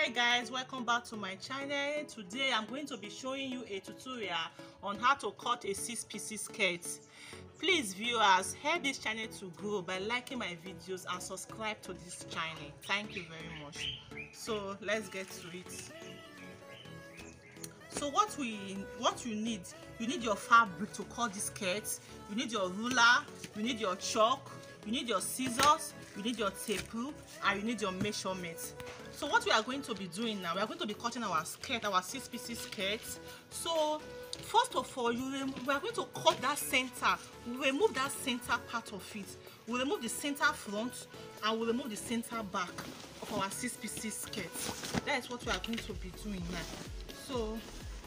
Hi guys, welcome back to my channel. Today I'm going to be showing you a tutorial on how to cut a 6-piece skirt. Please viewers, help this channel to grow by liking my videos and subscribe to this channel. Thank you very much. So let's get to it. So what you need your fabric to cut this skirt, you need your ruler, you need your chalk, you need your scissors, you need your tape, and you need your measurements. So what we are going to be doing now, we are going to be cutting our skirt, our 6-piece skirt. So first of all, we are going to cut that center. We remove that center part of it. We remove the center front and we remove the center back of our 6-piece skirt. That is what we are going to be doing now. So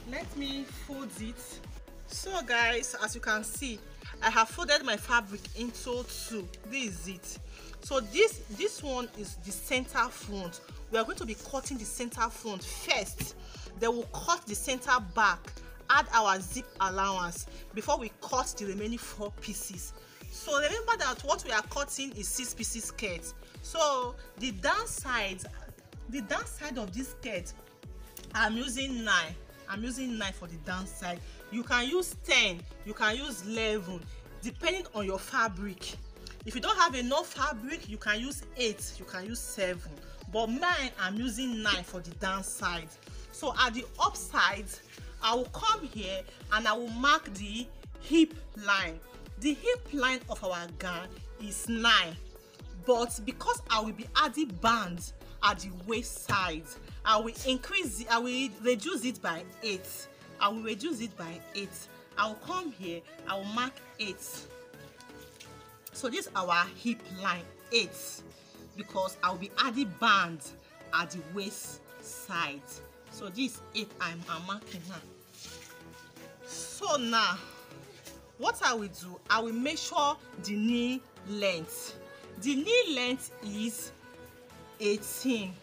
let me fold it. So guys, as you can see, I have folded my fabric into two. This is it. So this one is the center front. We are going to be cutting the center front first. Then we'll cut the center back, add our zip allowance before we cut the remaining 4 pieces. So remember that what we are cutting is 6-piece skirt. So the downside of this skirt, I'm using 9. I'm using 9 for the downside. You can use 10, you can use 11, depending on your fabric. If you don't have enough fabric, you can use 8, you can use 7. But mine, I'm using 9 for the downside. So at the upside, I will come here and I will mark the hip line. The hip line of our gown is 9. But because I will be adding bands at the waist side, I will reduce it by 8. I will reduce it by 8. I will come here, I will mark 8. So this is our hip line, 8, because I will be adding bands at the waist side. So this 8 I'm marking now. So now, what I will do, I will measure the knee length. The knee length is 18,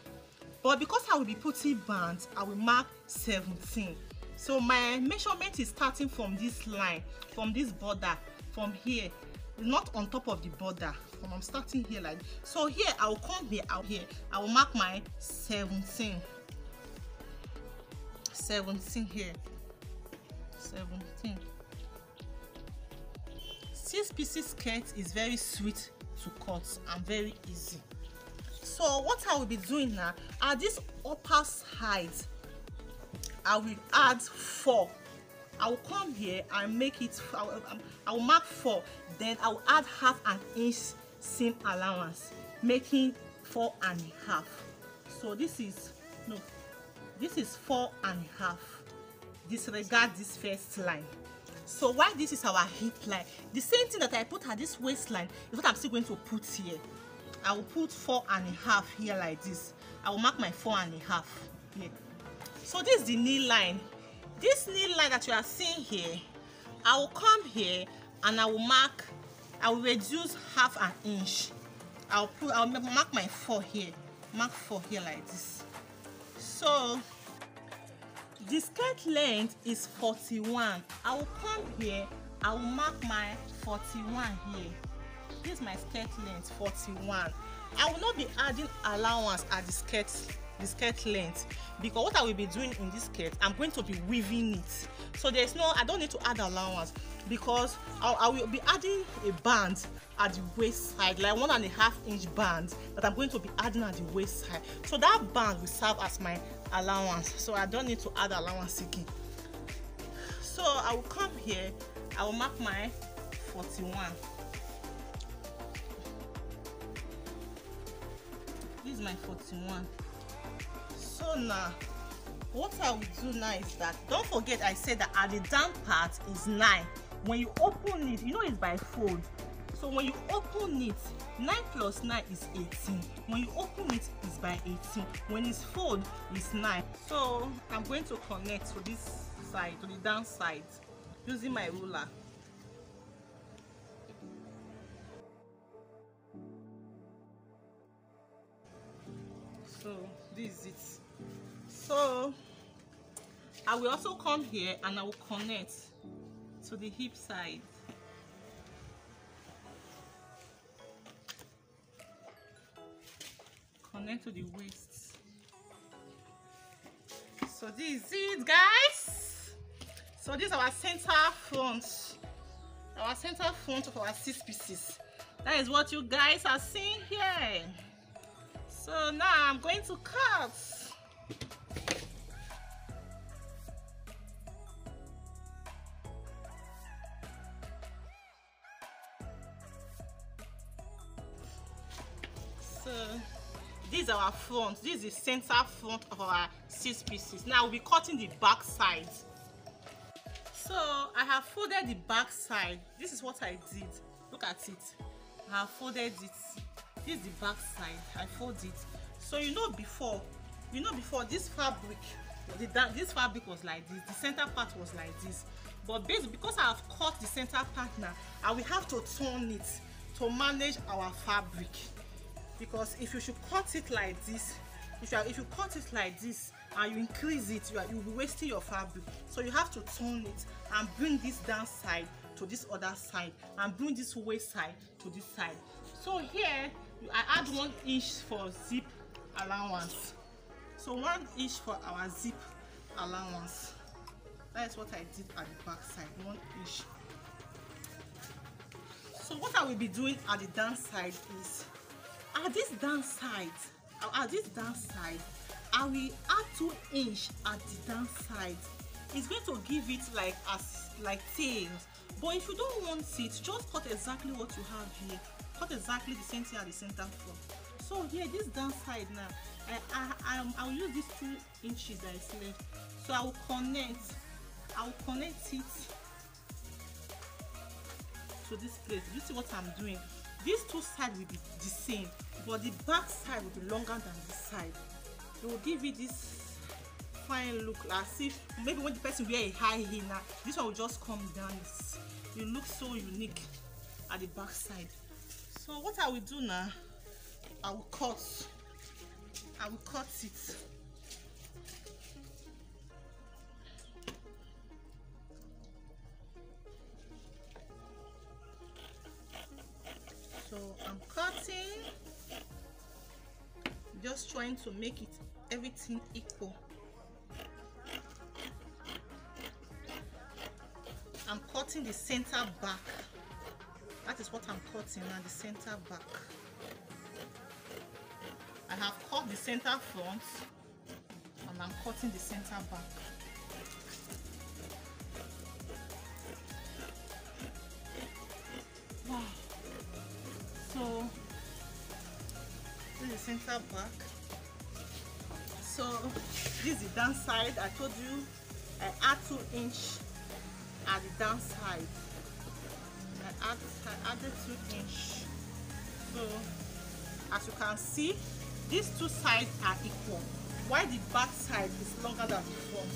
but because I will be putting bands, I will mark 17. So my measurement is starting from this line, from this border, from here, not on top of the border. I'm starting here like this. So here I will come here, I will mark my 17 here, 17. 6-piece skirt is very sweet to cut and very easy. So what I will be doing now, at this upper side, I will add 4. I will come here and make it, I will mark 4, then I will add ½ an inch seam allowance, making 4.5. So this is 4.5. Disregard this first line. So while this is our hip line, the same thing that I put at this waistline is what I'm still going to put here. I will put 4.5 here like this. I will mark my 4.5 here. So this is the knee line. This knee line that you are seeing here, I will come here and I will reduce ½ an inch. I'll mark my 4 here. Mark 4 here like this. So the skirt length is 41. I will come here, I will mark my 41 here. This is my skirt length, 41. I will not be adding allowance at the skirt length, because what I will be doing in this skirt, I'm going to be weaving it. So I don't need to add allowance, because I will be adding a band at the waist side, like 1.5 inch band that I'm going to be adding at the waist side. So that band will serve as my allowance, so I don't need to add allowance again. So I will come here, I will mark my 41. This is my 41. So now what I will do now is that, don't forget I said that at the down part is 9. When you open it, you know it's by fold. So when you open it, 9 plus 9 is 18. When you open it, it's by 18. When it's fold, it's 9. So I'm going to connect to this side, to the down side, using my ruler. So this is it. So I will also come here and I will connect to the hip side. Connect to the waist. this is it, guys. So this is our center front of our 6 pieces. That is what you guys are seeing here. So now I'm going to cut. So this is our front. This is the center front of our 6 pieces. Now we'll be cutting the back side. So I have folded the back side. This is what I did. Look at it. I have folded it. This is the back side. I fold it. So before this fabric, this fabric was like this. The center part was like this. But because I have cut the center part now, I will have to turn it to manage our fabric. Because if you should cut it like this, if you cut it like this and you increase it, you'll be wasting your fabric. So you have to turn it and bring this down side to this other side and bring this waist side to this side. So here I add 1 inch for zip allowance. So 1 inch for our zip allowance. That is what I did at the back side, 1 inch. So what I will be doing at the down side is at this down side, I will add 2 inch at the down side. It's going to give it like tails. But if you don't want it, just cut exactly what you have here. Cut exactly the same thing at the center front. So here, this down side now, I will use these 2 inches that is left. So I will connect it to this place. You see what I'm doing? These 2 sides will be the same, but the back side will be longer than this side. It will give you this fine look, as if maybe when the person wear a high heel now, this one will just come down. It looks so unique at the back side. So what I will do now, I will cut it. So I'm cutting, just trying to make everything equal. I'm cutting the center back. That is what I'm cutting now, the center back. I have cut the center front and I'm cutting the center back. Wow. So this is the center back. So this is the down side. I told you I add 2 inch at the down side. I added 2 inch. So as you can see, these 2 sides are equal, while the back side is longer than the front.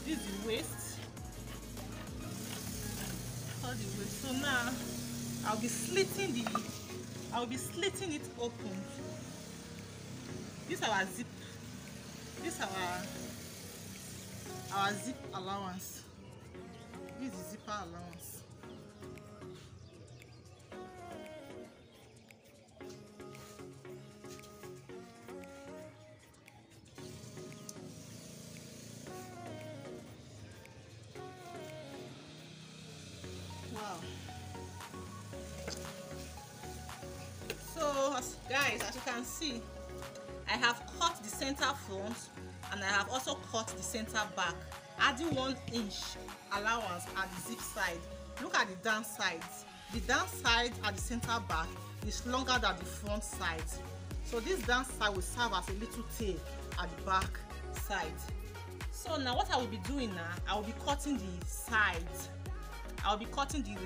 This is the waist. So now I'll be slitting it open. This is our zip. This is our zip allowance. This is zipper allowance. Wow. So guys, as you can see, I have cut the center front and I have also cut the center back, adding 1 inch allowance at the zip side. Look at the down sides. The down side at the center back is longer than the front side. So this down side will serve as a little tail at the back side. So now what I will be doing now, I will be cutting the sides. I will be cutting the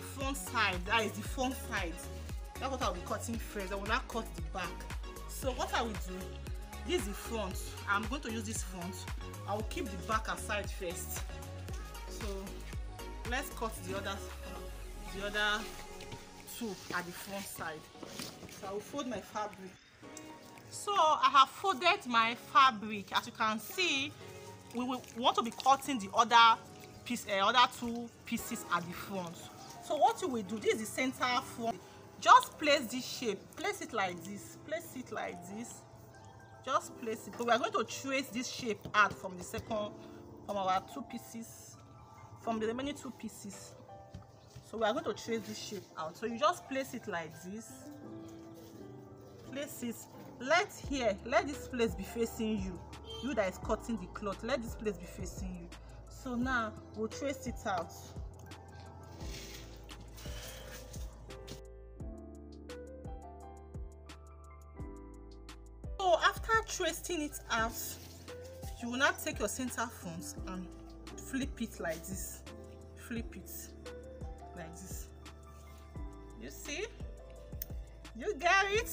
front side. That is the front side. That's what I will be cutting first. I will not cut the back. So what I will do, this is the front. I'm going to use this front. I will keep the back aside first. So let's cut the other 2 at the front side. So I will fold my fabric. So I have folded my fabric. As you can see, we want to be cutting the other 2 pieces at the front. So what you will do, this is the center front. just place this shape, place it like this, place it like this, just place it. But we are going to trace this shape out from the second, from our two pieces, from the remaining two pieces. So we are going to trace this shape out. So you just place it like this, place it, let this place be facing you that is cutting the cloth, let this place be facing you. So now we'll trace it out. So after tracing it out, you will now take your center front and flip it like this, flip it like this. You see, you get it?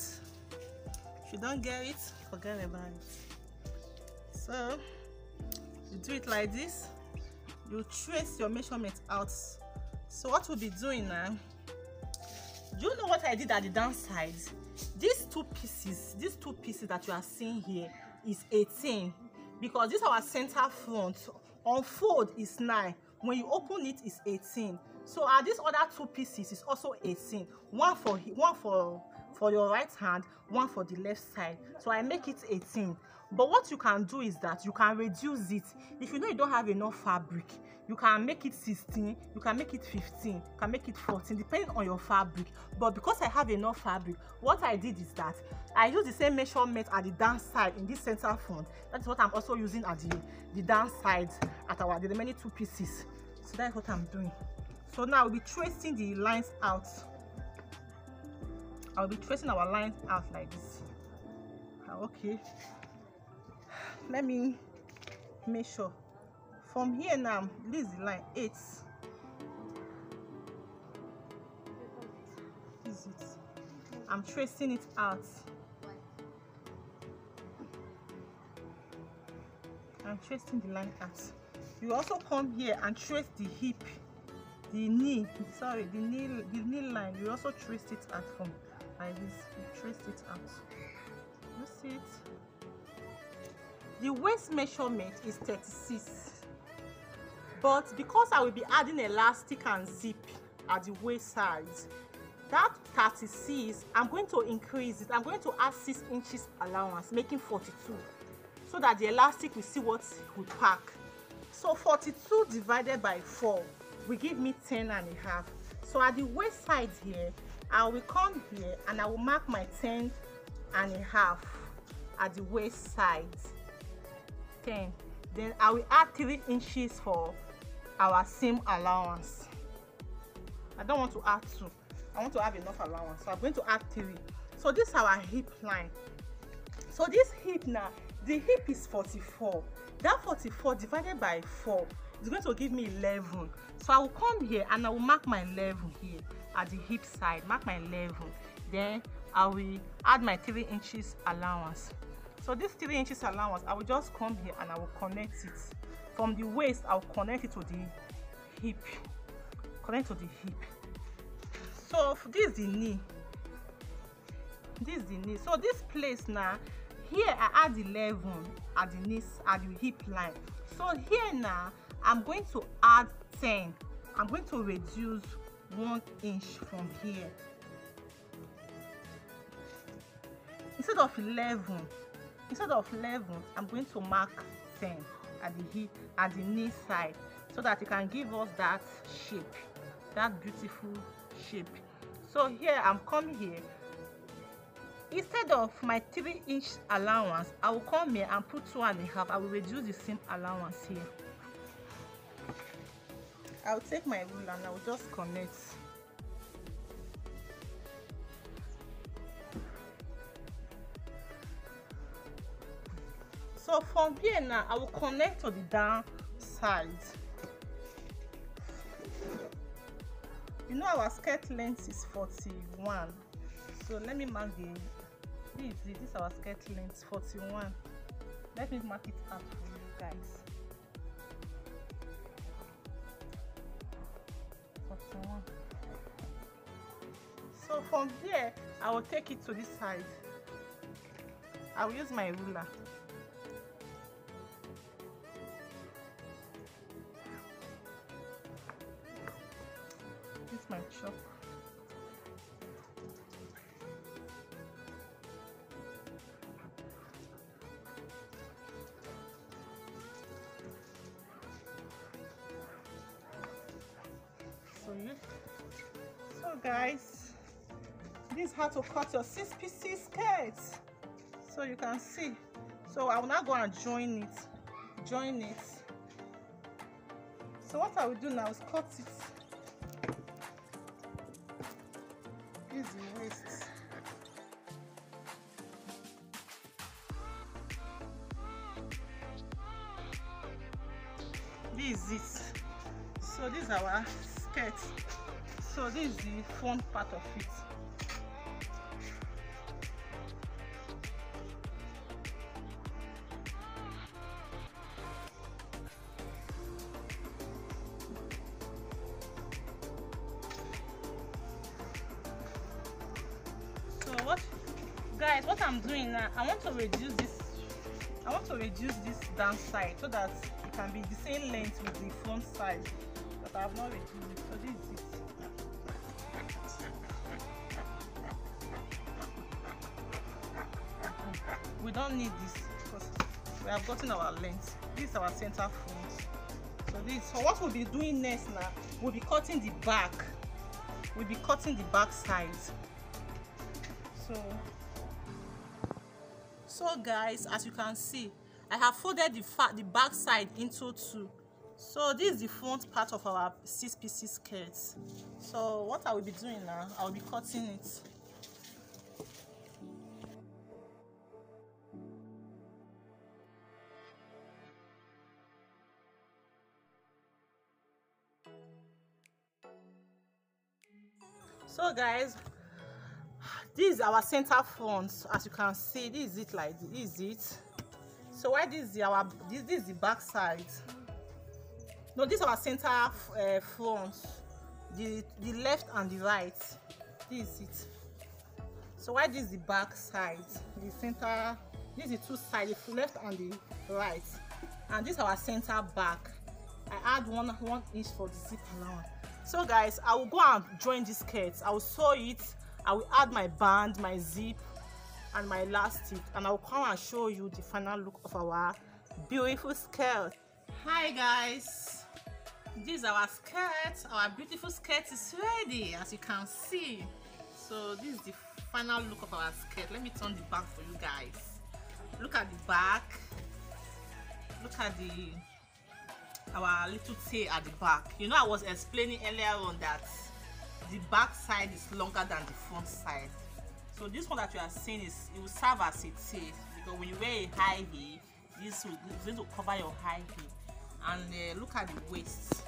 If you don't get it, forget about it. So you do it like this, you trace your measurement out. So what we'll be doing now, do you know what I did at the downside? These two pieces that you are seeing here is 18, because this is our center front. Unfold is 9, when you open it is 18. So these other two pieces is also 18, one for your right hand, one for the left side. So I make it 18. But what you can do is that you can reduce it. If you know you don't have enough fabric, you can make it 16, you can make it 15, you can make it 14, depending on your fabric. But because I have enough fabric, what I did is that I use the same measurement at the down side in this center front. That's what I'm also using at the down side at the remaining two pieces. So that's what I'm doing. So now we'll be tracing the lines out. I'll be tracing our lines out like this. Okay, let me measure from here. Now this is the line 8. This is it. I'm tracing it out. I'm tracing the line out. You also come here and trace the hip, the knee line. You also trace it out from like this. You trace it out. You see it? The waist measurement is 36, but because I will be adding elastic and zip at the waist size, that 36, I'm going to increase it. I'm going to add 6 inches allowance, making 42, so that the elastic will see what we pack. So 42 divided by 4 will give me 10.5. So at the waist side here, I will come here and I will mark my 10.5 at the waist side. 10. Then I will add 3 inches for our seam allowance. I don't want to add 2. I want to have enough allowance, so I'm going to add 3. So this is our hip line. So this hip now, the hip is 44. That 44 divided by 4 is going to give me 11. So I will come here and I will mark my 11 here at the hip side. Mark my 11. Then I will add my 3 inches allowance. So this 3 inches allowance, I will just come here and I will connect it from the waist. I will connect it to the hip. Connect to the hip. So this is the knee. This is the knee. So this place now, here I add 11 at the knee, at the hip line. So here now, I'm going to add 10. I'm going to reduce 1 inch from here. Instead of 11, I'm going to mark 10 at the hip, at the knee side, so that it can give us that shape, that beautiful shape. So here I'm coming here. Instead of my 3 inch allowance, I will come here and put 2.5. I will reduce the seam allowance here. I will take my ruler and I will just connect. So from here now, I will connect to the down side. You know our skirt length is 41. So let me mark this is our skirt length, 41. Let me mark it out for you guys. 41. So from here, I will take it to this side. I will use my ruler. This is my chalk. guys, this is how to cut your 6-piece skirt. So you can see. So I will now go and join it. So what I will do now is cut it. This is the waist. This is it. So this is our skirt. So this is the front part of it. So what I'm doing now, I want to reduce this down side so that it can be the same length with the front side, but I have not reduced it. So this is it. We don't need this because we have gotten our length. This is our center front. So what we'll be doing next now, we'll be cutting the back. We'll be cutting the back side. So guys, as you can see, I have folded the back side into two. So this is the front part of our 6-piece skirt. So what I will be doing now, I will be cutting it. So guys, this is our center front. As you can see, this is it. Like this is it. So why this is this is the back side. No, this is our center front. The left and the right. This is it. So why this is the back side? The center. This is the two sides, the left and the right. And this is our center back. I add one inch for the zip around. So guys, I will go and join this skirt. I will sew it. I will add my band, my zip, and my elastic, and I will come and show you the final look of our beautiful skirt. Hi guys, this is our skirt. Our beautiful skirt is ready, as you can see. So this is the final look of our skirt. Let me turn the back for you guys. Look at the back. Look at our little tail at the back. You know, I was explaining earlier on that the back side is longer than the front side. So this one that you are seeing it will serve as a tail, because when you wear a high heel, this is going to cover your high heel. And look at the waist.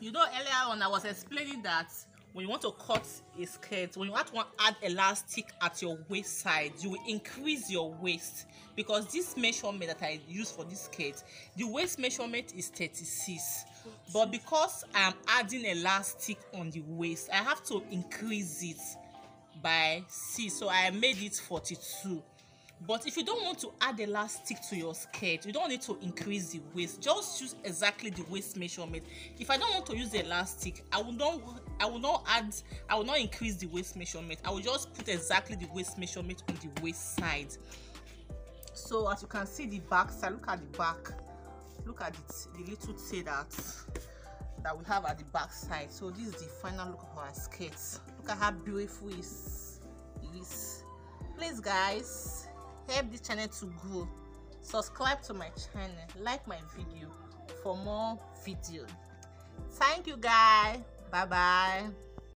You know, earlier on I was explaining that when you want to cut a skirt, when you want to add elastic at your waist side, you will increase your waist, because this measurement that I use for this skirt, the waist measurement is 36, but because I am adding elastic on the waist, I have to increase it by 6, so I made it 42. But if you don't want to add elastic to your skirt, you don't need to increase the waist. Just use exactly the waist measurement. If I don't want to use the elastic, I will not increase the waist measurement. I will just put exactly the waist measurement on the waist side. So as you can see, the back side, look at the back. Look at the little tail that we have at the back side. So this is the final look of our skirt. Look at how beautiful it is. Please guys, help this channel to grow. Subscribe to my channel, like my video for more videos. Thank you guys. Bye bye.